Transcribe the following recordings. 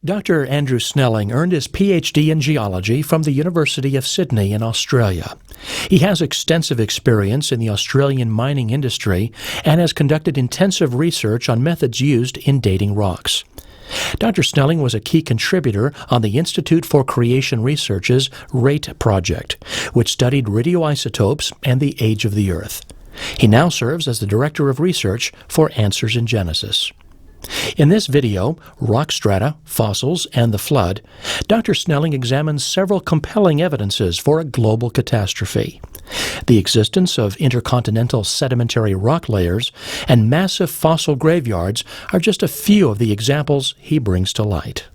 Dr. Andrew Snelling earned his Ph.D. in geology from the University of Sydney in Australia. He has extensive experience in the Australian mining industry and has conducted intensive research on methods used in dating rocks. Dr. Snelling was a key contributor on the Institute for Creation Research's RATE project, which studied radioisotopes and the age of the Earth. He now serves as the Director of Research for Answers in Genesis. In this video, Rock Strata, Fossils, and the Flood, Dr. Snelling examines several compelling evidences for a global catastrophe. The existence of intercontinental sedimentary rock layers and massive fossil graveyards are just a few of the examples he brings to light.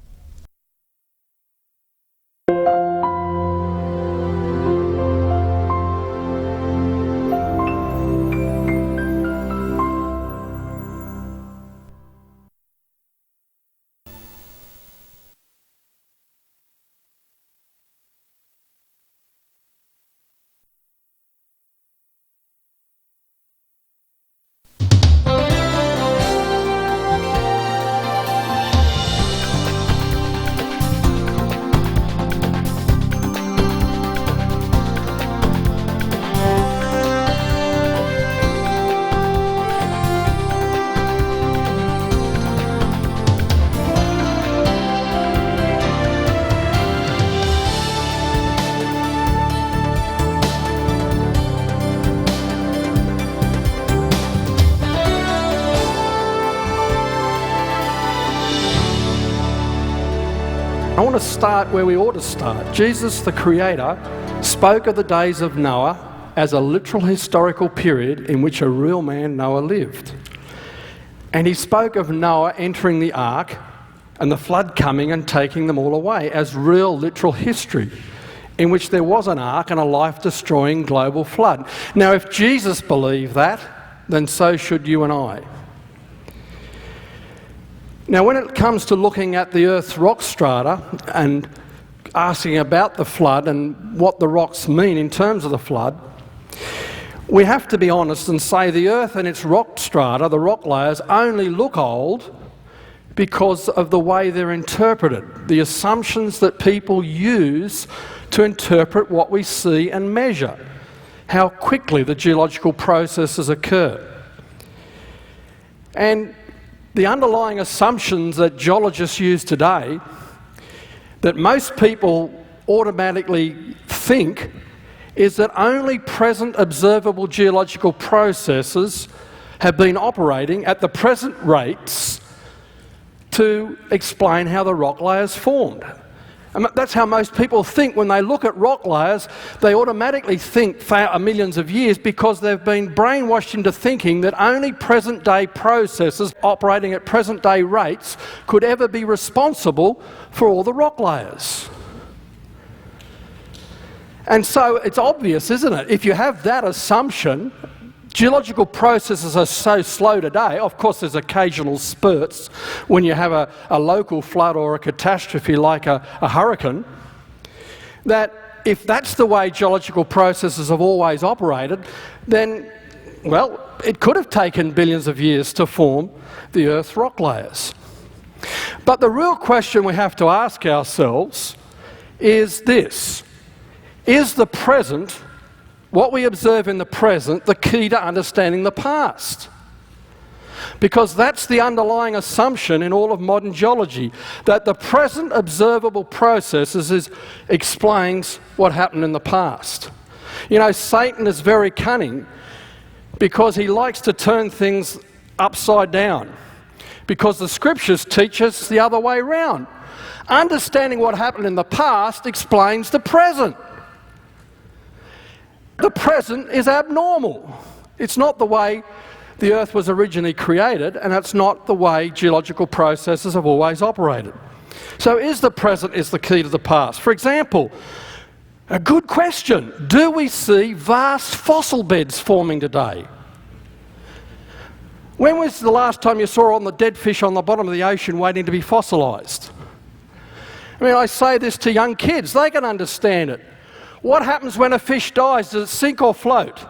I want to start where we ought to start. Jesus, the Creator, spoke of the days of Noah as a literal historical period in which a real man, Noah, lived. And he spoke of Noah entering the ark and the flood coming and taking them all away as real, literal history in which there was an ark and a life-destroying global flood. Now, if Jesus believed that, then so should you and I. Now, when it comes to looking at the Earth's rock strata and asking about the flood and what the rocks mean in terms of the flood, we have to be honest and say the Earth and its rock strata, the rock layers, only look old because of the way they're interpreted, the assumptions that people use to interpret what we see and measure, how quickly the geological processes occur. And the underlying assumptions that geologists use today, that most people automatically think, is that only present observable geological processes have been operating at the present rates to explain how the rock layers formed. And that's how most people think when they look at rock layers. They automatically think millions of years because they've been brainwashed into thinking that only present-day processes operating at present-day rates could ever be responsible for all the rock layers. And so it's obvious, isn't it? If you have that assumption, geological processes are so slow today. Of course, there's occasional spurts when you have a local flood or a catastrophe like a hurricane, that if that's the way geological processes have always operated, then, well, it could have taken billions of years to form the Earth's rock layers. But the real question we have to ask ourselves is this: is the present, what we observe in the present, the key to understanding the past? Because that's the underlying assumption in all of modern geology, that the present observable processes explains what happened in the past. You know, Satan is very cunning because he likes to turn things upside down, because the scriptures teach us the other way around. Understanding what happened in the past explains the present. The present is abnormal. It's not the way the Earth was originally created, and it's not the way geological processes have always operated. So is the present is the key to the past? For example, a good question: do we see vast fossil beds forming today? When was the last time you saw the dead fish on the bottom of the ocean waiting to be fossilized? I mean, I say this to young kids, they can understand it. What happens when a fish dies? Does it sink or float?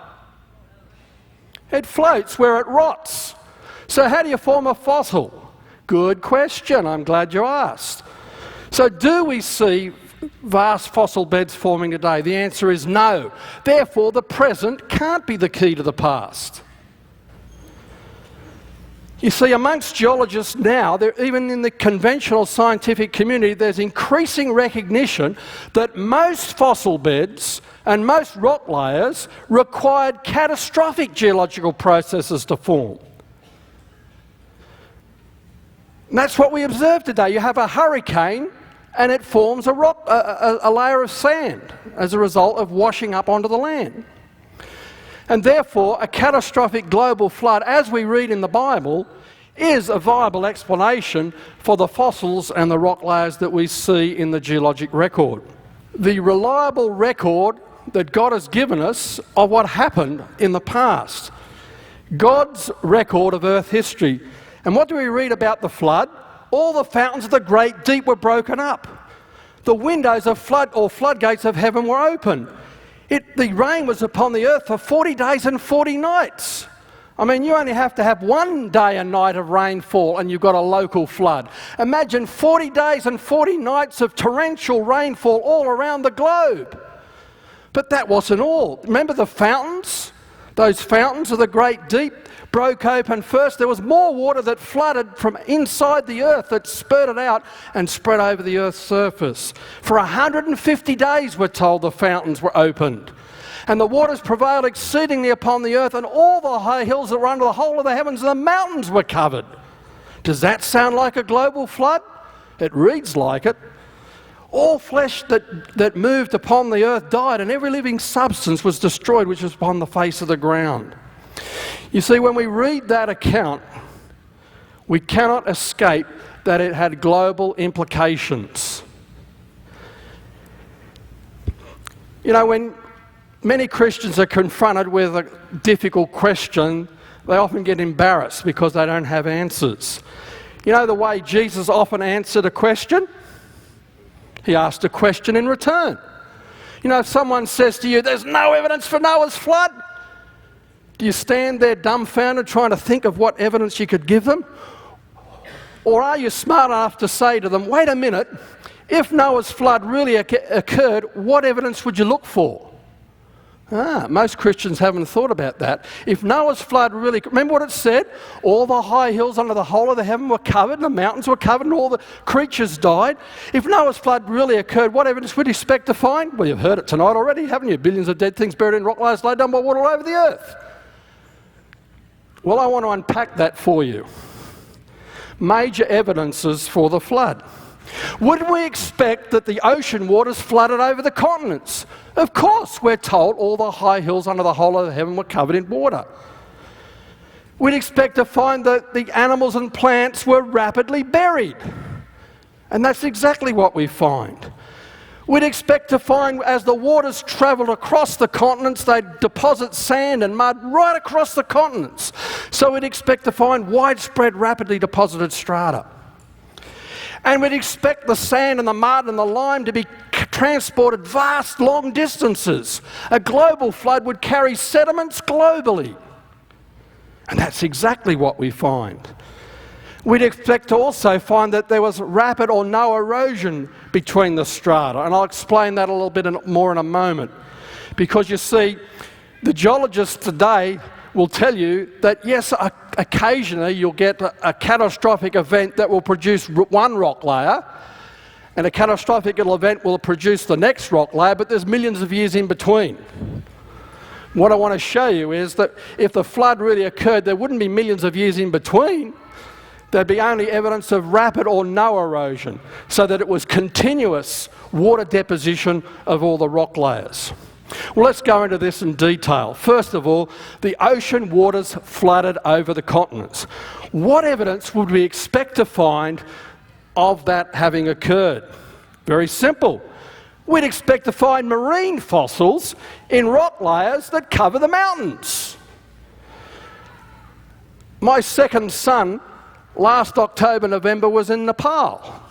It floats where it rots. So how do you form a fossil? Good question, I'm glad you asked. So do we see vast fossil beds forming today? The answer is no. Therefore, the present can't be the key to the past. You see, amongst geologists now, even in the conventional scientific community, there's increasing recognition that most fossil beds and most rock layers required catastrophic geological processes to form. And that's what we observe today. You have a hurricane and it forms a layer of sand as a result of washing up onto the land. And therefore, a catastrophic global flood, as we read in the Bible, is a viable explanation for the fossils and the rock layers that we see in the geologic record. The reliable record that God has given us of what happened in the past. God's record of Earth history. And what do we read about the flood? All the fountains of the great deep were broken up. The windows of floodgates of heaven were opened. The rain was upon the earth for 40 days and 40 nights. I mean, you only have to have one day and night of rainfall and you've got a local flood. Imagine 40 days and 40 nights of torrential rainfall all around the globe. But that wasn't all. Remember the fountains? Those fountains of the great deep broke open first. There was more water that flooded from inside the earth that spurted out and spread over the earth's surface. For 150 days, we're told, the fountains were opened. And the waters prevailed exceedingly upon the earth, and all the high hills that were under the whole of the heavens and the mountains were covered. Does that sound like a global flood? It reads like it. All flesh that moved upon the earth died, and every living substance was destroyed which was upon the face of the ground. You see, when we read that account, we cannot escape that it had global implications. You know, when many Christians are confronted with a difficult question, they often get embarrassed because they don't have answers. You know the way Jesus often answered a question? He asked a question in return. You know, if someone says to you, there's no evidence for Noah's flood, do you stand there dumbfounded trying to think of what evidence you could give them? Or are you smart enough to say to them, wait a minute, if Noah's flood really occurred, what evidence would you look for? Most Christians haven't thought about that. If Noah's flood really... Remember what it said? All the high hills under the whole of the heaven were covered, and the mountains were covered, and all the creatures died. If Noah's flood really occurred, what evidence would you expect to find? Well, you've heard it tonight already, haven't you? Billions of dead things buried in rock layers laid down by water all over the earth. Well, I want to unpack that for you. Major evidences for the flood. Would we expect that the ocean waters flooded over the continents? Of course, we're told all the high hills under the whole of the heaven were covered in water. We'd expect to find that the animals and plants were rapidly buried. And that's exactly what we find. We'd expect to find as the waters travelled across the continents, they'd deposit sand and mud right across the continents. So we'd expect to find widespread, rapidly deposited strata. And we'd expect the sand and the mud and the lime to be transported vast, long distances. A global flood would carry sediments globally. And that's exactly what we find. We'd expect to also find that there was rapid or no erosion between the strata. And I'll explain that a little bit more in a moment. Because you see, the geologists today will tell you that yes, occasionally you'll get a catastrophic event that will produce one rock layer, and a catastrophic event will produce the next rock layer, but there's millions of years in between. What I want to show you is that if the flood really occurred, there wouldn't be millions of years in between. There'd be only evidence of rapid or no erosion, so that it was continuous water deposition of all the rock layers. Well, let's go into this in detail. First of all, the ocean waters flooded over the continents. What evidence would we expect to find of that having occurred? Very simple. We'd expect to find marine fossils in rock layers that cover the mountains. My second son, last October, November, was in Nepal,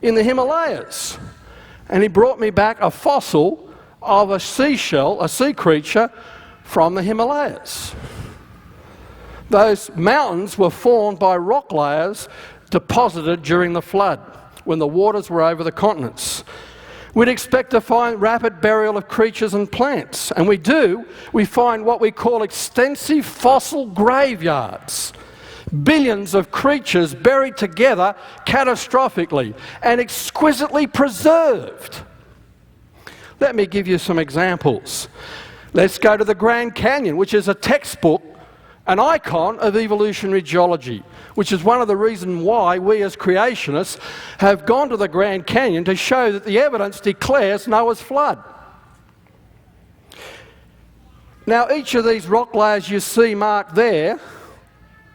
in the Himalayas. And he brought me back a fossil of a seashell, a sea creature from the Himalayas. Those mountains were formed by rock layers deposited during the flood. when the waters were over the continents. We'd expect to find rapid burial of creatures and plants, and we do. We find what we call extensive fossil graveyards. Billions of creatures buried together catastrophically and exquisitely preserved. Let me give you some examples. Let's go to the Grand Canyon, which is a textbook, an icon of evolutionary geology, which is one of the reasons why we as creationists have gone to the Grand Canyon to show that the evidence declares Noah's flood. Now, each of these rock layers you see marked there,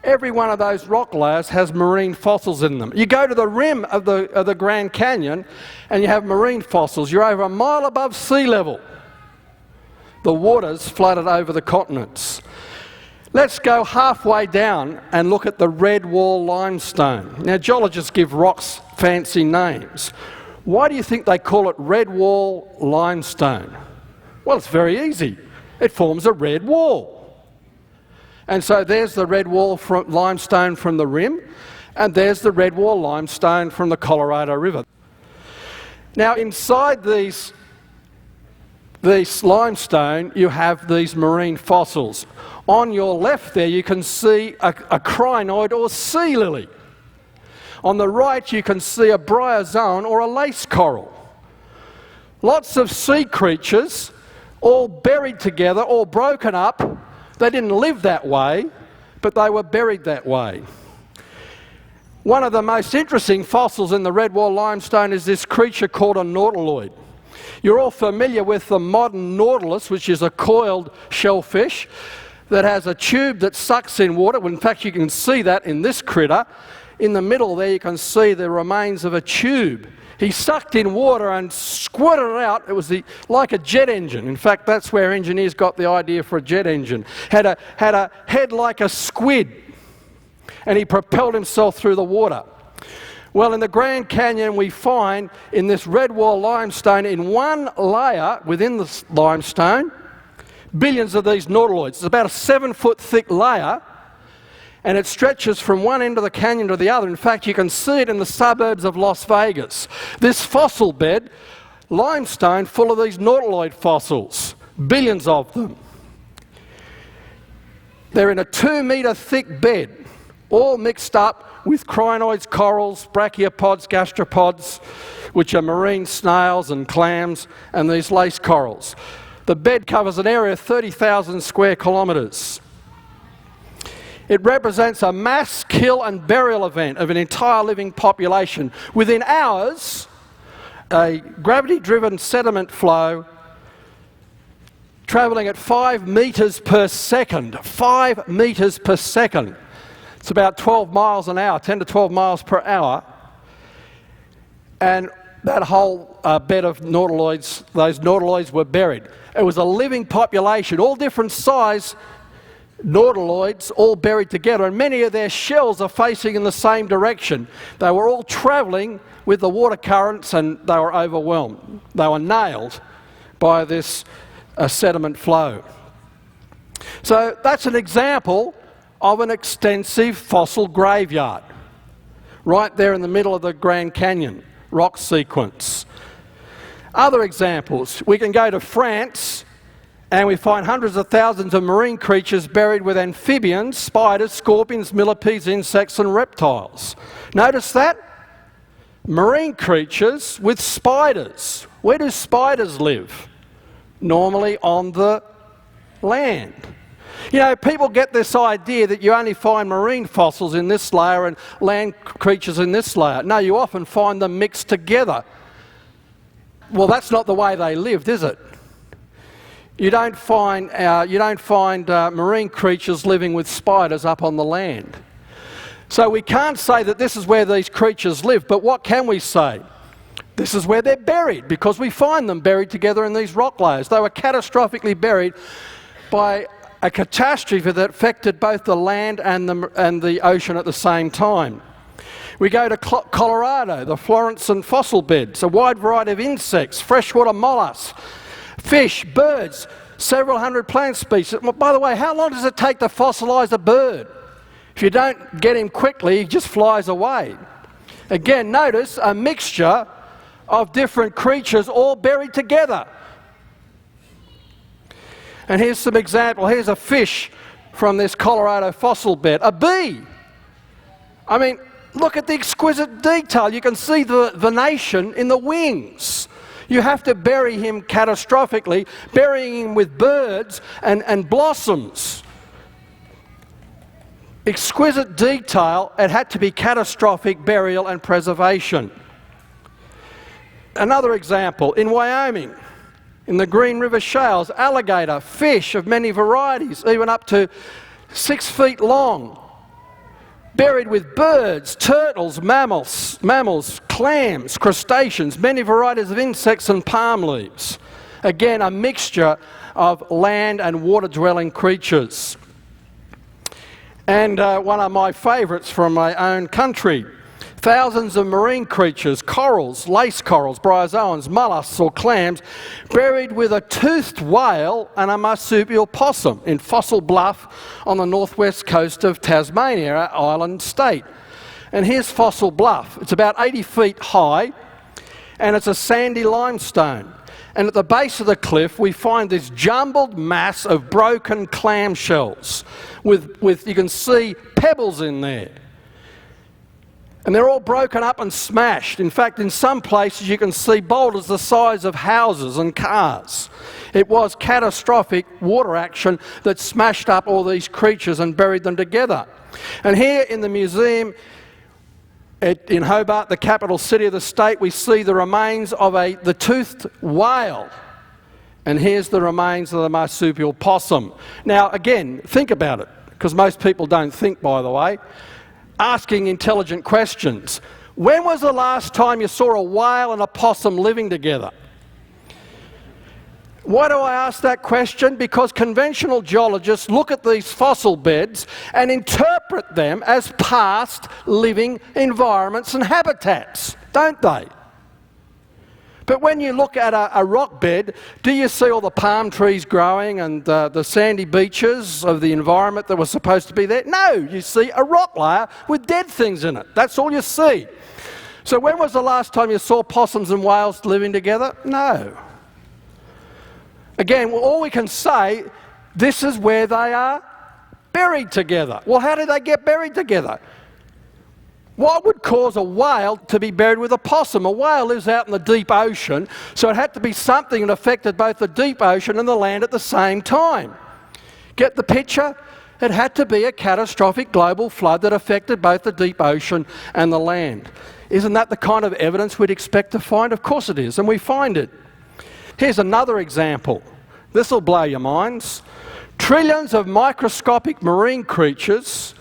every one of those rock layers has marine fossils in them. You go to the rim of the Grand Canyon and you have marine fossils. You're over a mile above sea level. The waters flooded over the continents. Let's go halfway down and look at the red wall limestone. Now, geologists give rocks fancy names. Why do you think they call it red wall limestone? Well, it's very easy. It forms a red wall. And so there's the red wall limestone from the rim, and there's the red wall limestone from the Colorado River. Now, inside these limestone, you have these marine fossils. On your left there, you can see a crinoid or sea lily. On the right, you can see a bryozoan or a lace coral. Lots of sea creatures, all buried together, all broken up. They didn't live that way, but they were buried that way. One of the most interesting fossils in the red wall limestone is this creature called a nautiloid. You're all familiar with the modern nautilus, which is a coiled shellfish that has a tube that sucks in water. In fact, you can see that in this critter. In the middle there, you can see the remains of a tube. He sucked in water and squirted it out. It was like a jet engine. In fact, that's where engineers got the idea for a jet engine. Had a head like a squid, and he propelled himself through the water. Well, in the Grand Canyon, we find in this red wall limestone, in one layer within the limestone, billions of these nautiloids. It's about a 7-foot thick layer, and it stretches from one end of the canyon to the other. In fact, you can see it in the suburbs of Las Vegas. This fossil bed, limestone full of these nautiloid fossils, billions of them. They're in a 2-metre thick bed, all mixed up with crinoids, corals, brachiopods, gastropods, which are marine snails and clams, and these lace corals. The bed covers an area of 30,000 square kilometres. It represents a mass kill and burial event of an entire living population. Within hours, a gravity-driven sediment flow travelling at 5 metres per second. 5 metres per second. It's about 12 miles an hour, 10 to 12 miles per hour. And that whole bed of nautiloids, those nautiloids were buried. It was a living population, all different size nautiloids, all buried together, and many of their shells are facing in the same direction. They were all travelling with the water currents, and they were overwhelmed. They were nailed by this sediment flow. So that's an example of an extensive fossil graveyard, right there in the middle of the Grand Canyon rock sequence. Other examples, we can go to France and we find hundreds of thousands of marine creatures buried with amphibians, spiders, scorpions, millipedes, insects and reptiles. Notice that? Marine creatures with spiders. Where do spiders live? Normally on the land. You know, people get this idea that you only find marine fossils in this layer and land creatures in this layer. No, you often find them mixed together. Well, that's not the way they lived, is it? You don't find marine creatures living with spiders up on the land. So we can't say that this is where these creatures live, but what can we say? This is where they're buried, because we find them buried together in these rock layers. They were catastrophically buried by a catastrophe that affected both the land and the ocean at the same time. We go to Colorado, the Florence fossil beds, a wide variety of insects, freshwater mollusks, fish, birds, several hundred plant species. By the way, how long does it take to fossilise a bird? If you don't get him quickly, he just flies away. Again, notice a mixture of different creatures all buried together. And here's some example. Here's a fish from this Colorado fossil bed. A bee. I mean, look at the exquisite detail. You can see the venation in the wings. You have to bury him catastrophically, burying him with birds and blossoms. Exquisite detail. It had to be catastrophic burial and preservation. Another example, in Wyoming, in the Green River Shales, alligator, fish of many varieties, even up to 6 feet long, buried with birds, turtles, mammals, clams, crustaceans, many varieties of insects and palm leaves. Again, a mixture of land and water-dwelling creatures. And one of my favourites from my own country, thousands of marine creatures, corals, lace corals, bryozoans, mollusks or clams, buried with a toothed whale and a marsupial possum in Fossil Bluff on the northwest coast of Tasmania, our island state. And here's Fossil Bluff. It's about 80 feet high and it's a sandy limestone. And at the base of the cliff we find this jumbled mass of broken clam shells with you can see pebbles in there. And they're all broken up and smashed. In fact, in some places you can see boulders the size of houses and cars. It was catastrophic water action that smashed up all these creatures and buried them together. And here in the museum in Hobart, the capital city of the state, we see the remains of the toothed whale. And here's the remains of the marsupial possum. Now again, think about it, because most people don't think, by the way. Asking intelligent questions. When was the last time you saw a whale and a possum living together? Why do I ask that question? Because conventional geologists look at these fossil beds and interpret them as past living environments and habitats, don't they? But when you look at a rock bed, do you see all the palm trees growing and the sandy beaches of the environment that was supposed to be there? No, you see a rock layer with dead things in it. That's all you see. So when was the last time you saw possums and whales living together? No. Again, well, all we can say, this is where they are buried together. Well, how did they get buried together? What would cause a whale to be buried with a possum? A whale lives out in the deep ocean, so it had to be something that affected both the deep ocean and the land at the same time. Get the picture? It had to be a catastrophic global flood that affected both the deep ocean and the land. Isn't that the kind of evidence we'd expect to find? Of course it is, and we find it. Here's another example. This will blow your minds. Trillions of microscopic marine creatures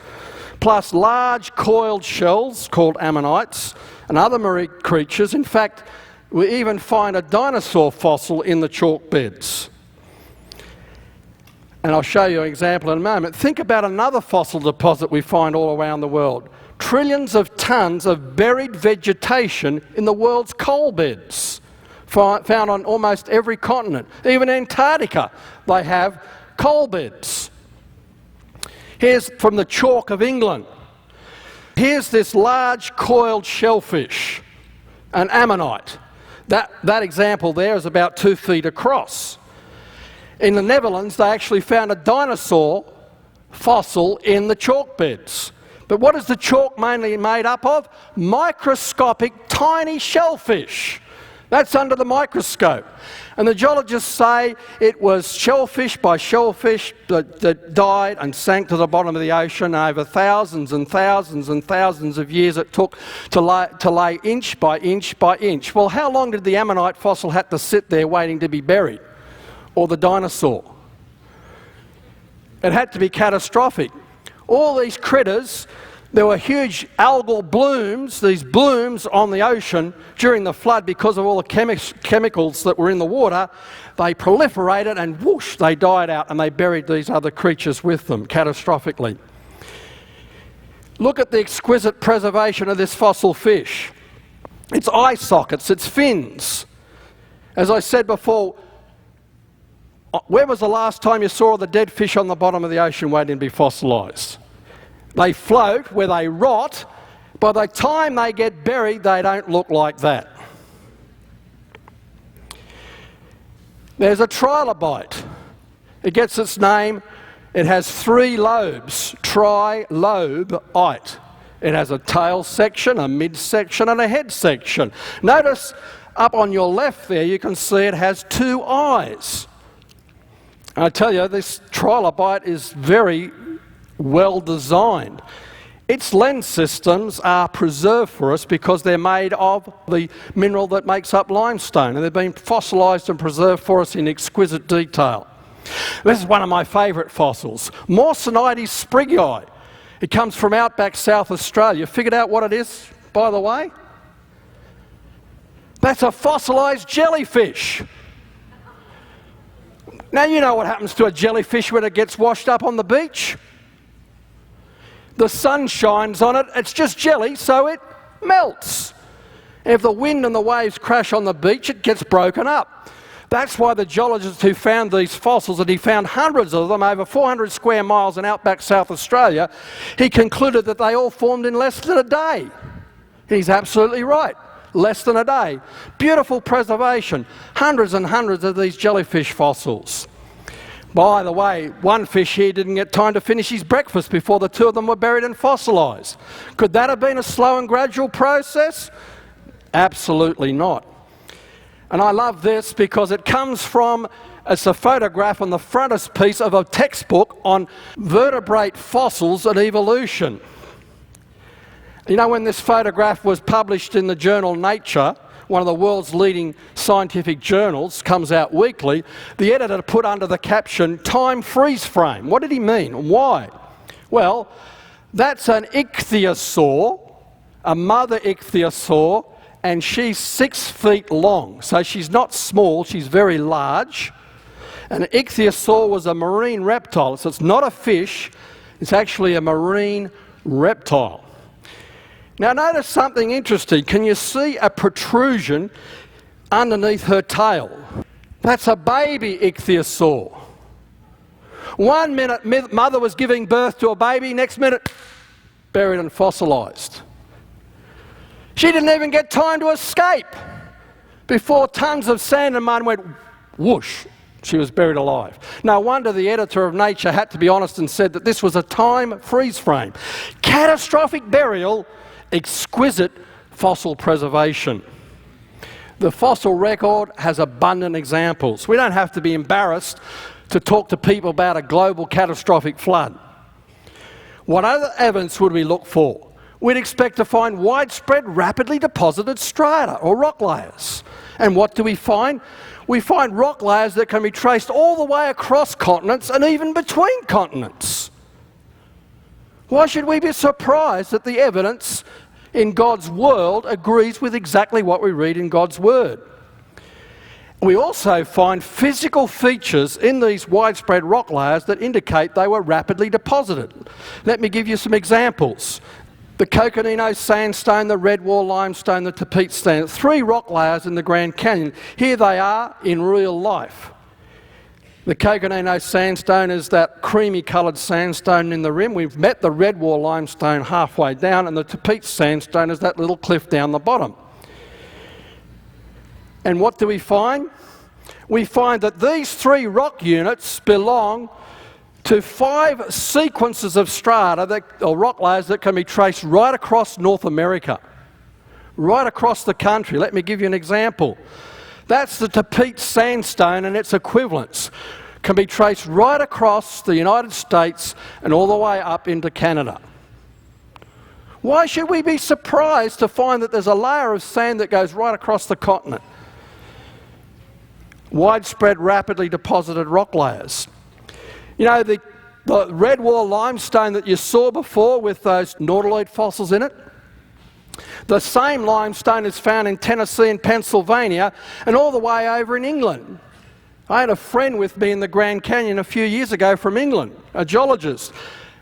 plus large coiled shells called ammonites and other marine creatures. In fact, we even find a dinosaur fossil in the chalk beds. And I'll show you an example in a moment. Think about another fossil deposit we find all around the world. Trillions of tons of buried vegetation in the world's coal beds, found on almost every continent. Even Antarctica, they have coal beds. Here's from the chalk of England. Here's this large coiled shellfish, an ammonite. That example there is about 2 feet across. In the Netherlands, they actually found a dinosaur fossil in the chalk beds. But what is the chalk mainly made up of? Microscopic, tiny shellfish. That's under the microscope. And the geologists say it was shellfish by shellfish that died and sank to the bottom of the ocean. Over thousands and thousands and thousands of years it took to lay inch by inch by inch. Well, how long did the ammonite fossil have to sit there waiting to be buried? Or the dinosaur? It had to be catastrophic. All these critters, there were huge algal blooms, these blooms on the ocean during the flood because of all the chemicals that were in the water. They proliferated and whoosh, they died out and they buried these other creatures with them catastrophically. Look at the exquisite preservation of this fossil fish. Its eye sockets, its fins. As I said before, when was the last time you saw the dead fish on the bottom of the ocean waiting to be fossilised? They float where they rot, By the time they get buried, they don't look like that. There's a trilobite. It gets its name. It has 3 lobes, trilobite. It has a tail section, a mid-section and a head section. Notice up on your left there you can see it has 2 eyes. I tell you, this trilobite is very well designed. Its lens systems are preserved for us because they're made of the mineral that makes up limestone, and they've been fossilised and preserved for us in exquisite detail. This is one of my favourite fossils, Morsanites sprigii. It comes from outback South Australia. Figured out what it is, by the way? That's a fossilised jellyfish. Now you know what happens to a jellyfish when it gets washed up on the beach. The sun shines on it, it's just jelly, so it melts. If the wind and the waves crash on the beach, it gets broken up. That's why the geologist who found these fossils, and he found hundreds of them over 400 square miles in outback South Australia, he concluded that they all formed in less than a day. He's absolutely right. Less than a day. Beautiful preservation. Hundreds and hundreds of these jellyfish fossils. By the way, one fish here didn't get time to finish his breakfast before the 2 of them were buried and fossilised. Could that have been a slow and gradual process? Absolutely not. And I love this because it comes from, it's a photograph on the frontispiece of a textbook on vertebrate fossils and evolution. You know, when this photograph was published in the journal Nature, one of the world's leading scientific journals, comes out weekly, the editor put under the caption, "Time freeze frame." What did he mean? Why? Well, that's an ichthyosaur, a mother ichthyosaur, and she's 6 feet long. So she's not small, she's very large. An ichthyosaur was a marine reptile, so it's not a fish, it's actually a marine reptile. Now notice something interesting. Can you see a protrusion underneath her tail? That's a baby ichthyosaur. 1 minute mother was giving birth to a baby, next minute buried and fossilised. She didn't even get time to escape before tons of sand and mud went whoosh. She was buried alive. No wonder the editor of Nature had to be honest and said that this was a time freeze frame. Catastrophic burial, exquisite fossil preservation. The fossil record has abundant examples. We don't have to be embarrassed to talk to people about a global catastrophic flood. What other evidence would we look for? We'd expect to find widespread, rapidly deposited strata or rock layers. And what do we find? We find rock layers that can be traced all the way across continents and even between continents. Why should we be surprised that the evidence in God's world agrees with exactly what we read in God's Word? We also find physical features in these widespread rock layers that indicate they were rapidly deposited. Let me give you some examples. The Coconino sandstone, the Redwall limestone, the Tapete sandstone, 3 rock layers in the Grand Canyon. Here they are in real life. The Coconino sandstone is that creamy coloured sandstone in the rim. We've met the Redwall limestone halfway down, and the Tapete sandstone is that little cliff down the bottom. And what do we find? We find that these 3 rock units belong to 5 sequences of strata or rock layers that can be traced right across North America, right across the country. Let me give you an example. That's the Tapete sandstone, and its equivalents can be traced right across the United States and all the way up into Canada. Why should we be surprised to find that there's a layer of sand that goes right across the continent? Widespread, rapidly deposited rock layers. You know, the Redwall limestone that you saw before with those nautiloid fossils in it, the same limestone is found in Tennessee and Pennsylvania and all the way over in England. I had a friend with me in the Grand Canyon a few years ago from England, a geologist,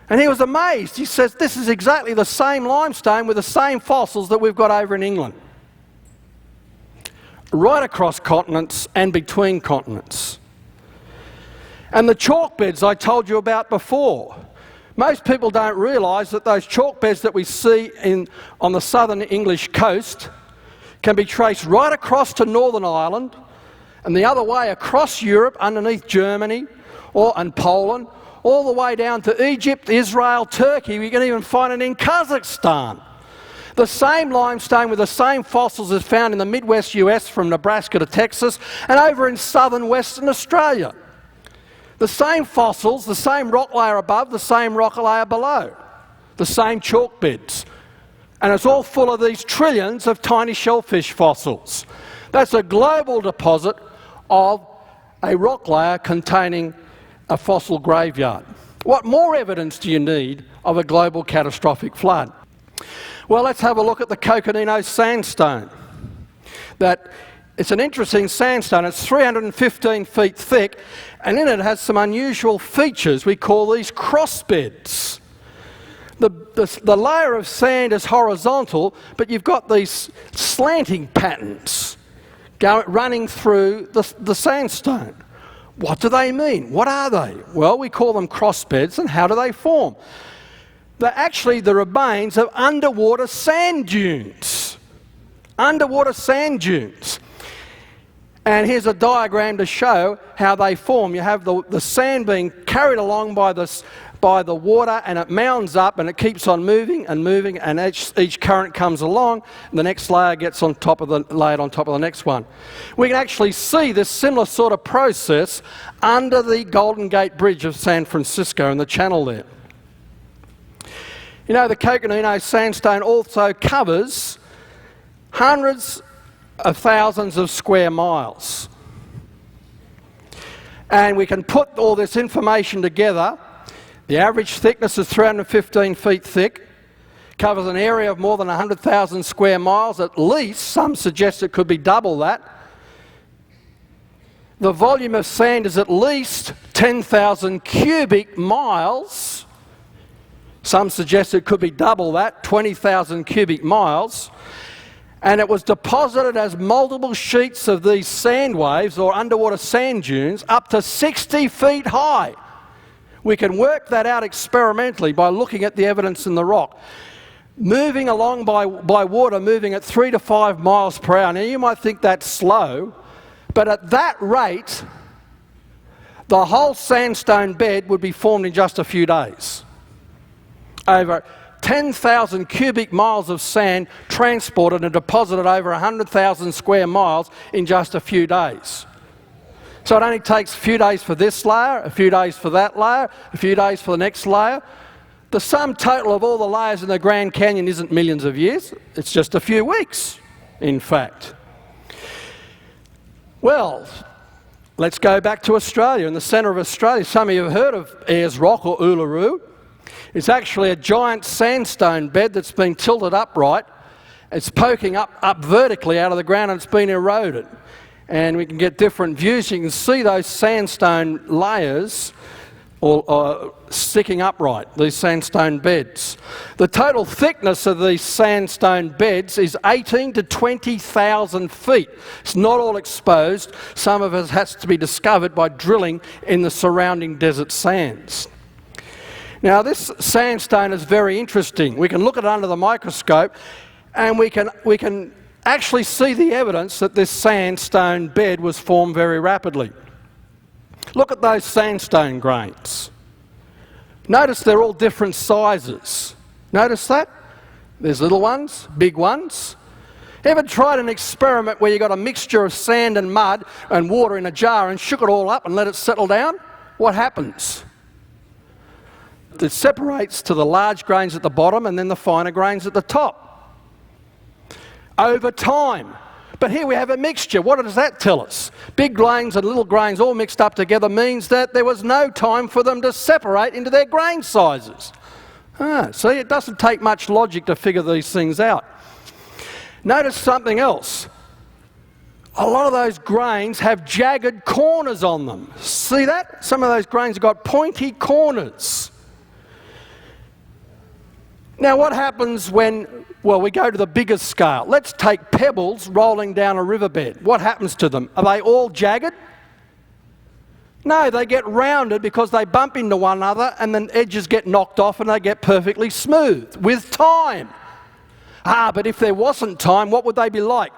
and he was amazed. He says, this is exactly the same limestone with the same fossils that we've got over in England. Right across continents and between continents. And the chalk beds I told you about before. Most people don't realise that those chalk beds that we see on the southern English coast can be traced right across to Northern Ireland and the other way across Europe underneath Germany and Poland, all the way down to Egypt, Israel, Turkey. We can even find it in Kazakhstan. The same limestone with the same fossils is found in the Midwest US from Nebraska to Texas and over in southern Western Australia. The same fossils, the same rock layer above, the same rock layer below, the same chalk beds. And it's all full of these trillions of tiny shellfish fossils. That's a global deposit of a rock layer containing a fossil graveyard. What more evidence do you need of a global catastrophic flood? Well, let's have a look at the Coconino sandstone. It's an interesting sandstone. It's 315 feet thick, and in it has some unusual features. We call these crossbeds. The layer of sand is horizontal, but you've got these slanting patterns running through the sandstone. What do they mean? What are they? Well, we call them crossbeds, and how do they form? They're actually the remains of underwater sand dunes. Underwater sand dunes. And here's a diagram to show how they form. You have the sand being carried along by the water, and it mounds up and it keeps on moving and moving, and each current comes along and the next layer gets layered on top of the next one. We can actually see this similar sort of process under the Golden Gate Bridge of San Francisco in the channel there. You know, the Coconino sandstone also covers hundreds of thousands of square miles. And we can put all this information together. The average thickness is 315 feet thick, covers an area of more than 100,000 square miles, at least. Some suggest it could be double that. The volume of sand is at least 10,000 cubic miles. Some suggest it could be double that, 20,000 cubic miles. And it was deposited as multiple sheets of these sand waves or underwater sand dunes up to 60 feet high. We can work that out experimentally by looking at the evidence in the rock. Moving along by water, moving at 3 to 5 miles per hour. Now you might think that's slow, but at that rate, the whole sandstone bed would be formed in just a few days. Over 10,000 cubic miles of sand transported and deposited over 100,000 square miles in just a few days. So it only takes a few days for this layer, a few days for that layer, a few days for the next layer. The sum total of all the layers in the Grand Canyon isn't millions of years, it's just a few weeks, in fact. Well, let's go back to Australia, in the centre of Australia. Some of you have heard of Ayers Rock or Uluru. It's actually a giant sandstone bed that's been tilted upright. It's poking up vertically out of the ground, and it's been eroded. And we can get different views. You can see those sandstone layers or sticking upright, these sandstone beds. The total thickness of these sandstone beds is 18 to 20,000 feet. It's not all exposed. Some of it has to be discovered by drilling in the surrounding desert sands. Now, this sandstone is very interesting. We can look at it under the microscope, and we can actually see the evidence that this sandstone bed was formed very rapidly. Look at those sandstone grains. Notice they're all different sizes. Notice that? There's little ones, big ones. Ever tried an experiment where you got a mixture of sand and mud and water in a jar and shook it all up and let it settle down? What happens? It separates to the large grains at the bottom and then the finer grains at the top. Over time. But here we have a mixture. What does that tell us? Big grains and little grains all mixed up together means that there was no time for them to separate into their grain sizes. See, it doesn't take much logic to figure these things out. Notice something else. A lot of those grains have jagged corners on them. See that? Some of those grains have got pointy corners. Now, what happens when, well, we go to the biggest scale? Let's take pebbles rolling down a riverbed. What happens to them? Are they all jagged? No, they get rounded because they bump into one another and the edges get knocked off and they get perfectly smooth with time. But if there wasn't time, what would they be like?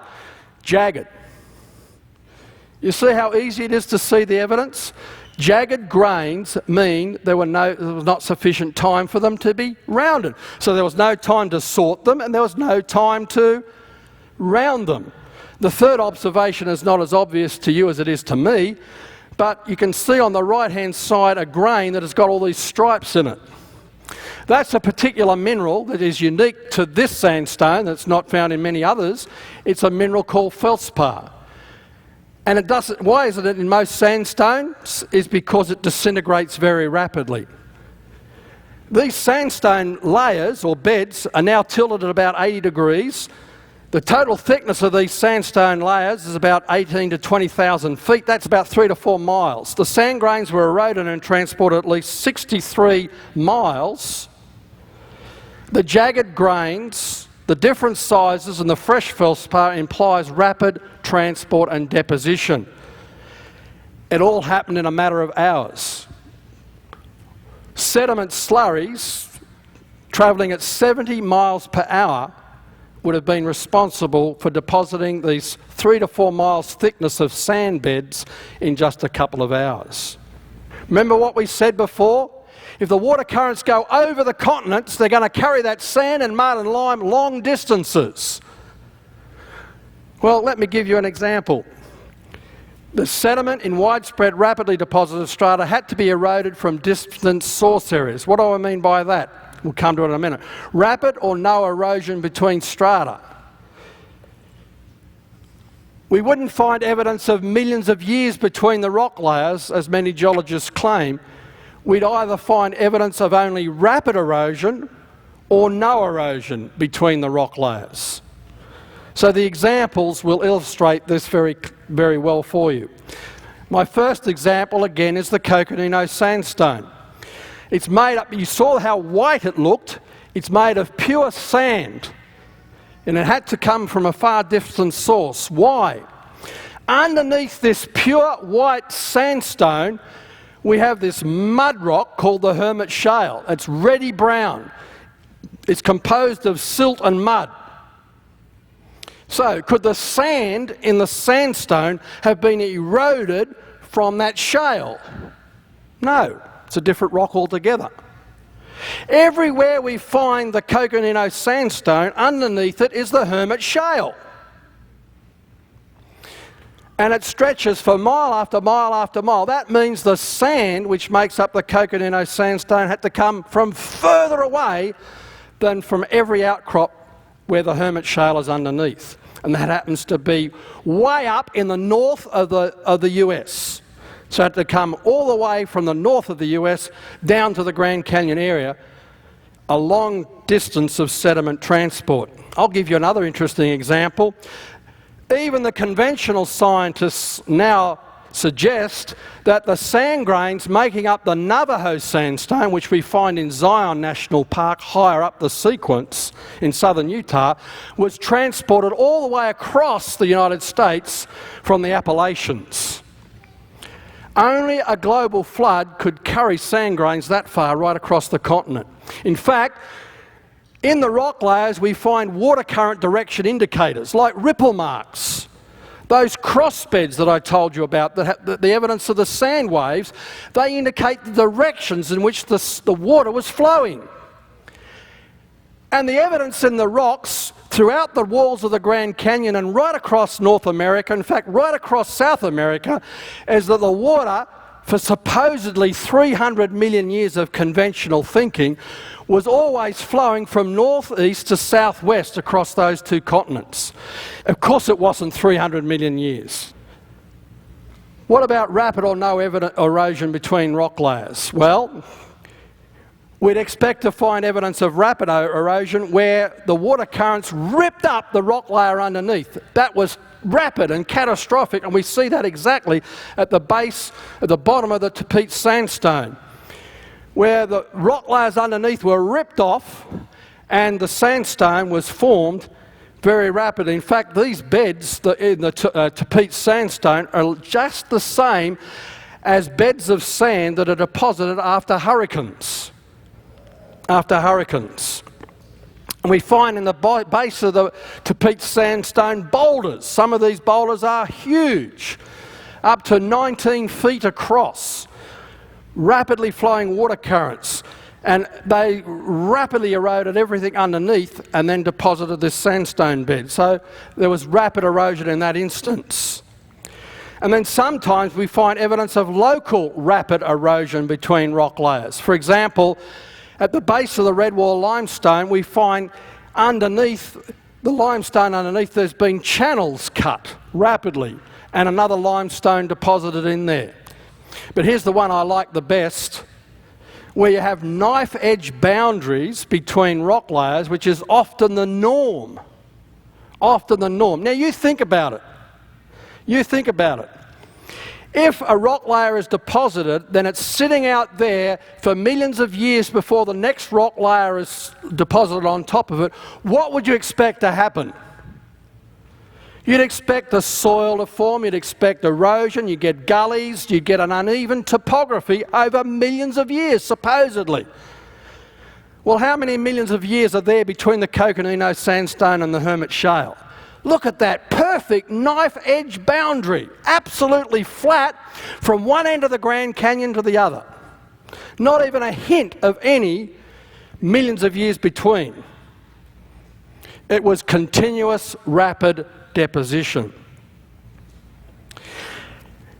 Jagged. You see how easy it is to see the evidence? Jagged grains mean there was not sufficient time for them to be rounded. So there was no time to sort them and there was no time to round them. The third observation is not as obvious to you as it is to me, but you can see on the right-hand side a grain that has got all these stripes in it. That's a particular mineral that is unique to this sandstone that's not found in many others. It's a mineral called feldspar. And it doesn't, why isn't it in most sandstones? Is because it disintegrates very rapidly. These sandstone layers or beds are now tilted at about 80 degrees. The total thickness of these sandstone layers is about 18 to 20,000 feet. That's about 3 to 4 miles. The sand grains were eroded and transported at least 63 miles. The jagged grains, the different sizes and the fresh feldspar implies rapid transport and deposition. It all happened in a matter of hours. Sediment slurries travelling at 70 miles per hour would have been responsible for depositing these 3 to 4 miles thickness of sand beds in just a couple of hours. Remember what we said before? If the water currents go over the continents, they're going to carry that sand and mud and lime long distances. Well, let me give you an example. The sediment in widespread, rapidly deposited strata had to be eroded from distant source areas. What do I mean by that? We'll come to it in a minute. Rapid or no erosion between strata. We wouldn't find evidence of millions of years between the rock layers, as many geologists claim. We'd either find evidence of only rapid erosion or no erosion between the rock layers. So the examples will illustrate this very, very well for you. My first example, again, is the Coconino sandstone. It's made up, you saw how white it looked, it's made of pure sand. And it had to come from a far distant source. Why? Underneath this pure white sandstone, we have this mud rock called the Hermit Shale. It's reddy brown. It's composed of silt and mud. So, could the sand in the sandstone have been eroded from that shale? No, it's a different rock altogether. Everywhere we find the Coconino sandstone, underneath it is the Hermit Shale. And it stretches for mile after mile after mile. That means the sand, which makes up the Coconino sandstone, had to come from further away than from every outcrop where the Hermit Shale is underneath. And that happens to be way up in the north of the US. So it had to come all the way from the north of the US down to the Grand Canyon area, a long distance of sediment transport. I'll give you another interesting example. Even the conventional scientists now suggest that the sand grains making up the Navajo sandstone, which we find in Zion National Park higher up the sequence in southern Utah, was transported all the way across the United States from the Appalachians. Only a global flood could carry sand grains that far right across the continent. In fact, in the rock layers we find water current direction indicators like ripple marks. Those cross beds that I told you about, that have the evidence of the sand waves, they indicate the directions in which the water was flowing. And the evidence in the rocks throughout the walls of the Grand Canyon and right across North America, in fact right across South America, is that the water, for supposedly 300 million years of conventional thinking, was always flowing from northeast to southwest across those two continents. Of course it wasn't 300 million years. What about rapid or no erosion between rock layers? Well, we'd expect to find evidence of rapid erosion where the water currents ripped up the rock layer underneath. That was rapid and catastrophic, and we see that exactly at the base, at the bottom of the Tapete sandstone, where the rock layers underneath were ripped off and the sandstone was formed very rapidly. In fact, these beds in the Tapete sandstone are just the same as beds of sand that are deposited after hurricanes. And we find in the base of the Tapete sandstone boulders. Some of these boulders are huge, up to 19 feet across, rapidly flowing water currents. And they rapidly eroded everything underneath and then deposited this sandstone bed. So there was rapid erosion in that instance. And then sometimes we find evidence of local rapid erosion between rock layers. For example, at the base of the Redwall limestone, we find underneath, the limestone underneath, there's been channels cut rapidly and another limestone deposited in there. But here's the one I like the best, where you have knife-edge boundaries between rock layers, which is often the norm. Often the norm. Now you think about it. If a rock layer is deposited, then it's sitting out there for millions of years before the next rock layer is deposited on top of it. What would you expect to happen? You'd expect the soil to form, you'd expect erosion, you get gullies, you get an uneven topography over millions of years, supposedly. Well, how many millions of years are there between the Coconino Sandstone and the Hermit Shale? Look at that perfect knife-edge boundary, absolutely flat from one end of the Grand Canyon to the other. Not even a hint of any millions of years between. It was continuous, rapid deposition.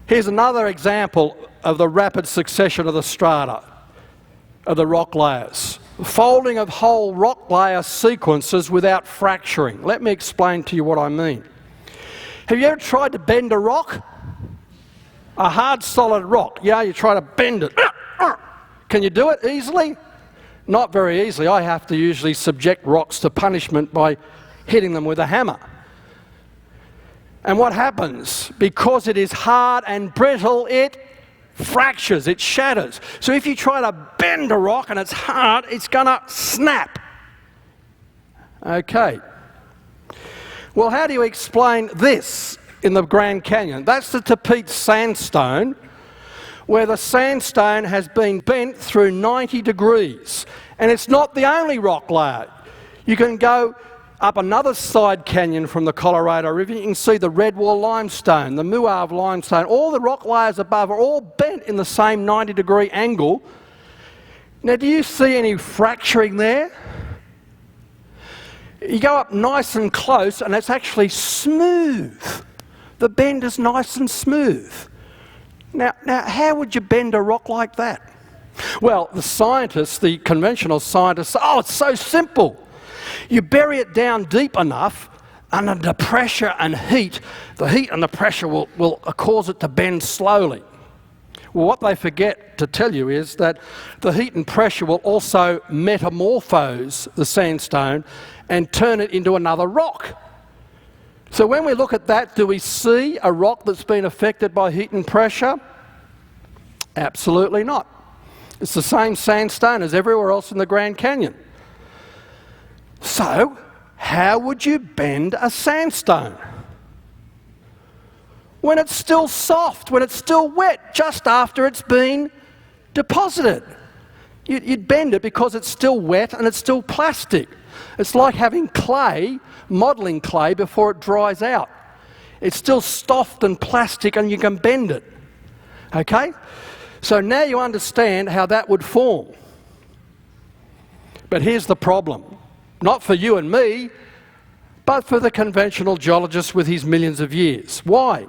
Here's another example of the rapid succession of the strata, of the rock layers. Folding of whole rock layer sequences without fracturing. Let me explain to you what I mean. Have you ever tried to bend a rock? A hard, solid rock. Yeah, you try to bend it. Can you do it easily? Not very easily. I have to usually subject rocks to punishment by hitting them with a hammer. And what happens? Because it is hard and brittle, it fractures, it shatters. So if you try to bend a rock and it's hard, it's going to snap. Okay. Well, how do you explain this in the Grand Canyon? That's the Tapete sandstone, where the sandstone has been bent through 90 degrees. And it's not the only rock layer. You can go up another side canyon from the Colorado River, you can see the Redwall limestone, the Muave limestone, all the rock layers above are all bent in the same 90-degree angle. Now, do you see any fracturing there? You go up nice and close and it's actually smooth. The bend is nice and smooth. Now, how would you bend a rock like that? Well, the scientists, the conventional scientists, oh, it's so simple. You bury it down deep enough under the pressure and heat. The heat and the pressure will cause it to bend slowly. Well, what they forget to tell you is that the heat and pressure will also metamorphose the sandstone and turn it into another rock. So when we look at that, do we see a rock that's been affected by heat and pressure? Absolutely not. It's the same sandstone as everywhere else in the Grand Canyon. So, how would you bend a sandstone? When it's still soft, when it's still wet, just after it's been deposited. You'd bend it because it's still wet and it's still plastic. It's like having clay, modelling clay, before it dries out. It's still soft and plastic and you can bend it. Okay? So now you understand how that would form. But here's the problem. Not for you and me, but for the conventional geologist with his millions of years. Why?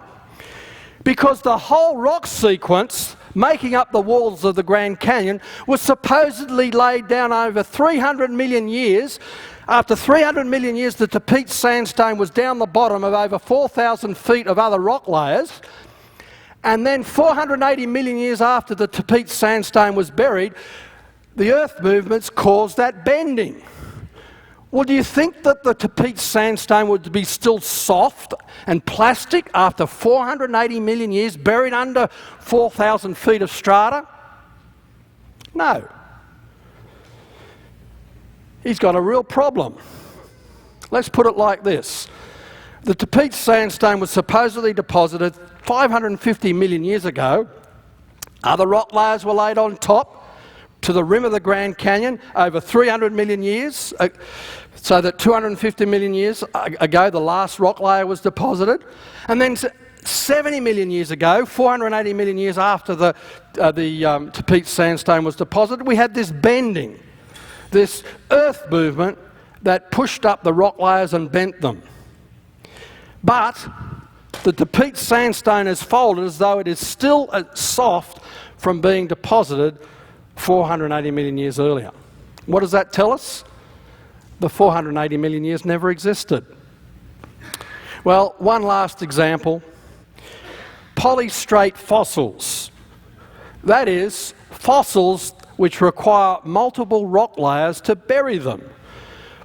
Because the whole rock sequence making up the walls of the Grand Canyon was supposedly laid down over 300 million years. After 300 million years, the Tapete sandstone was down the bottom of over 4,000 feet of other rock layers. And then 480 million years after the Tapete sandstone was buried, the earth movements caused that bending. Well, do you think that the Tapete sandstone would be still soft and plastic after 480 million years buried under 4,000 feet of strata? No. He's got a real problem. Let's put it like this. The Tapete sandstone was supposedly deposited 550 million years ago Other rock layers were laid on top to the rim of the Grand Canyon over 300 million years, so that 250 million years ago the last rock layer was deposited. And then 70 million years ago, 480 million years after the Tapete sandstone was deposited, we had this bending, this earth movement that pushed up the rock layers and bent them. But the Tapete sandstone is folded as though it is still soft from being deposited 480 million years earlier. What does that tell us? The 480 million years never existed. Well, one last example. Polystrate fossils. That is, fossils which require multiple rock layers to bury them.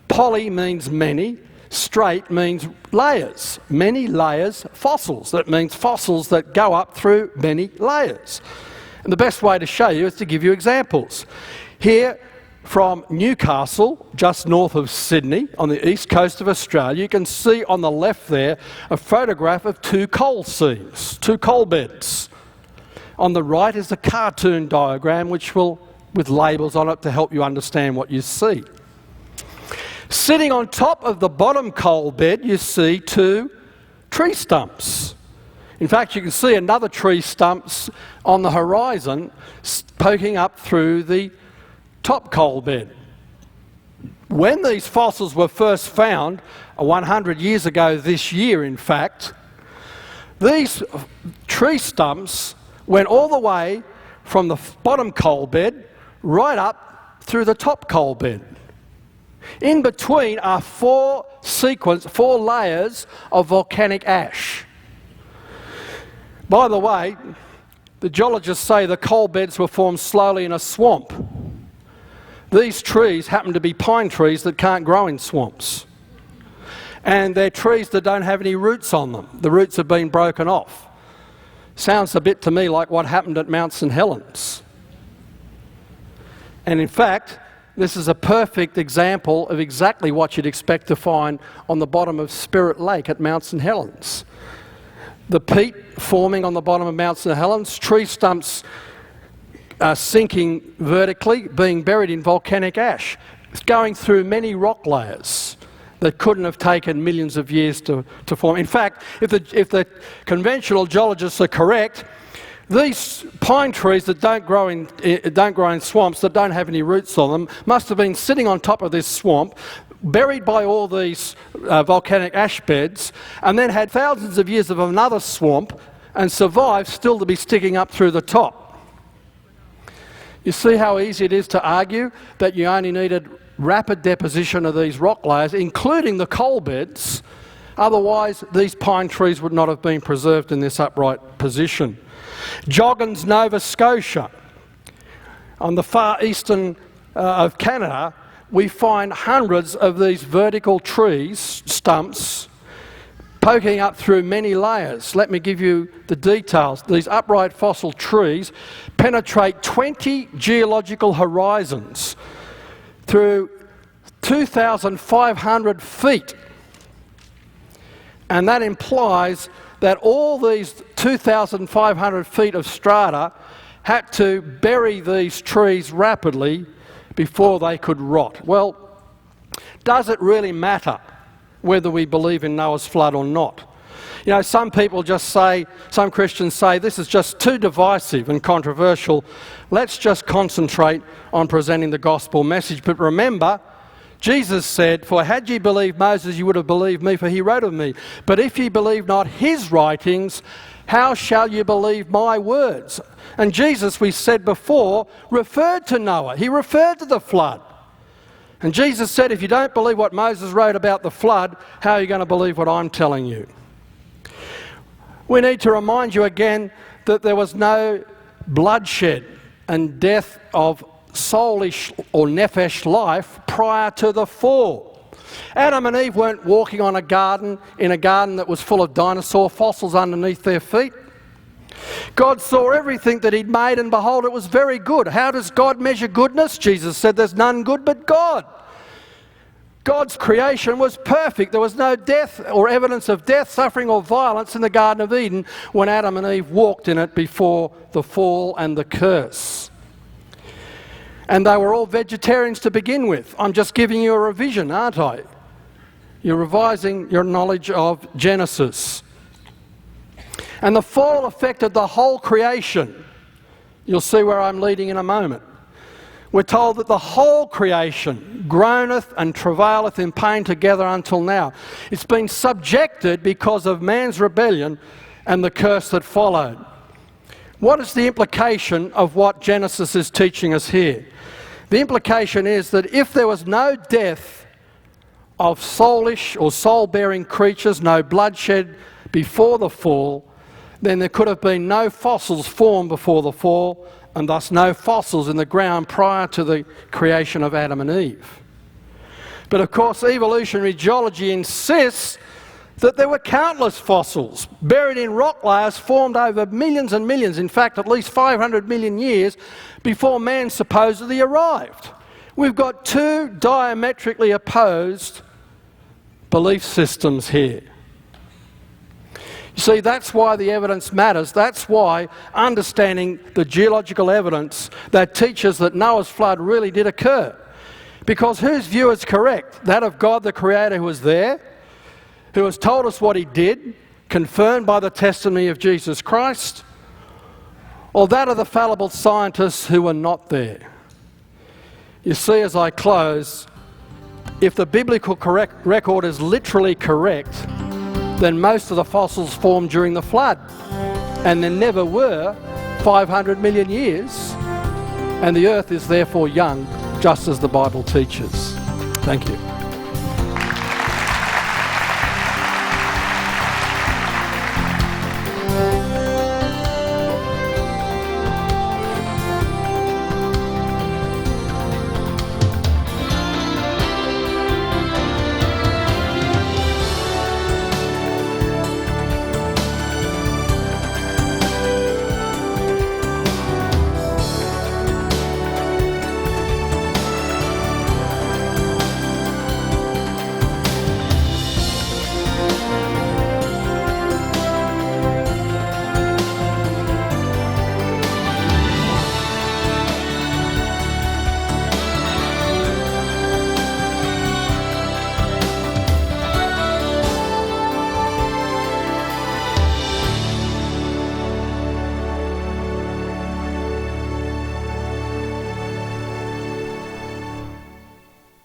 Poly means many, straight means layers. Many layers, fossils. That means fossils that go up through many layers. And the best way to show you is to give you examples. Here, from Newcastle, just north of Sydney, on the east coast of Australia, you can see on the left there a photograph of two coal seams, two coal beds. On the right is a cartoon diagram with labels on it to help you understand what you see. Sitting on top of the bottom coal bed, you see two tree stumps. In fact, you can see another tree stumps on the horizon poking up through the top coal bed. When these fossils were first found, 100 years ago this year in fact, these tree stumps went all the way from the bottom coal bed right up through the top coal bed. In between are four layers of volcanic ash. By the way, the geologists say the coal beds were formed slowly in a swamp. These trees happen to be pine trees that can't grow in swamps. And they're trees that don't have any roots on them. The roots have been broken off. Sounds a bit to me like what happened at Mount St Helens. And in fact, this is a perfect example of exactly what you'd expect to find on the bottom of Spirit Lake at Mount St Helens. The peat forming on the bottom of Mount St Helens, tree stumps sinking vertically, being buried in volcanic ash. It's going through many rock layers that couldn't have taken millions of years to form. In fact, if the conventional geologists are correct, these pine trees that don't grow in swamps, that don't have any roots on them, must have been sitting on top of this swamp, buried by all these volcanic ash beds, and then had thousands of years of another swamp and survived still to be sticking up through the top. You see how easy it is to argue that you only needed rapid deposition of these rock layers, including the coal beds, otherwise these pine trees would not have been preserved in this upright position. Joggins, Nova Scotia, on the far eastern of Canada, we find hundreds of these vertical trees, stumps, poking up through many layers. Let me give you the details. These upright fossil trees penetrate 20 geological horizons through 2,500 feet. And that implies that all these 2,500 feet of strata had to bury these trees rapidly before they could rot. Well, does it really matter whether we believe in Noah's flood or not? You know, some Christians say, this is just too divisive and controversial. Let's just concentrate on presenting the gospel message. But remember, Jesus said, "For had ye believed Moses, you would have believed me, for he wrote of me. But if ye believe not his writings, how shall you believe my words?" And Jesus, we said before, referred to Noah. He referred to the flood. And Jesus said, if you don't believe what Moses wrote about the flood, how are you going to believe what I'm telling you? We need to remind you again that there was no bloodshed and death of soulish or nephesh life prior to the fall. Adam and Eve weren't walking in a garden that was full of dinosaur fossils underneath their feet. God saw everything that he'd made, and behold, it was very good. How does God measure goodness? Jesus said there's none good but God. God's creation was perfect. There was no death or evidence of death, suffering or violence in the Garden of Eden when Adam and Eve walked in it before the fall and the curse. And they were all vegetarians to begin with. I'm just giving you a revision, aren't I? You're revising your knowledge of Genesis. And the fall affected the whole creation. You'll see where I'm leading in a moment. We're told that the whole creation groaneth and travaileth in pain together until now. It's been subjected because of man's rebellion and the curse that followed. What is the implication of what Genesis is teaching us here? The implication is that if there was no death of soulish or soul-bearing creatures, no bloodshed before the fall, then there could have been no fossils formed before the fall, and thus no fossils in the ground prior to the creation of Adam and Eve. But of course, evolutionary geology insists that there were countless fossils buried in rock layers formed over millions and millions, in fact at least 500 million years before man supposedly arrived. We've got two diametrically opposed belief systems here. You see, that's why the evidence matters. That's why understanding the geological evidence that teaches that Noah's flood really did occur. Because whose view is correct? That of God the Creator who was there, who has told us what he did, confirmed by the testimony of Jesus Christ, or that of the fallible scientists who were not there? You see, as I close, if the biblical record is literally correct, then most of the fossils formed during the flood, and there never were 500 million years, and the earth is therefore young, just as the Bible teaches. Thank you.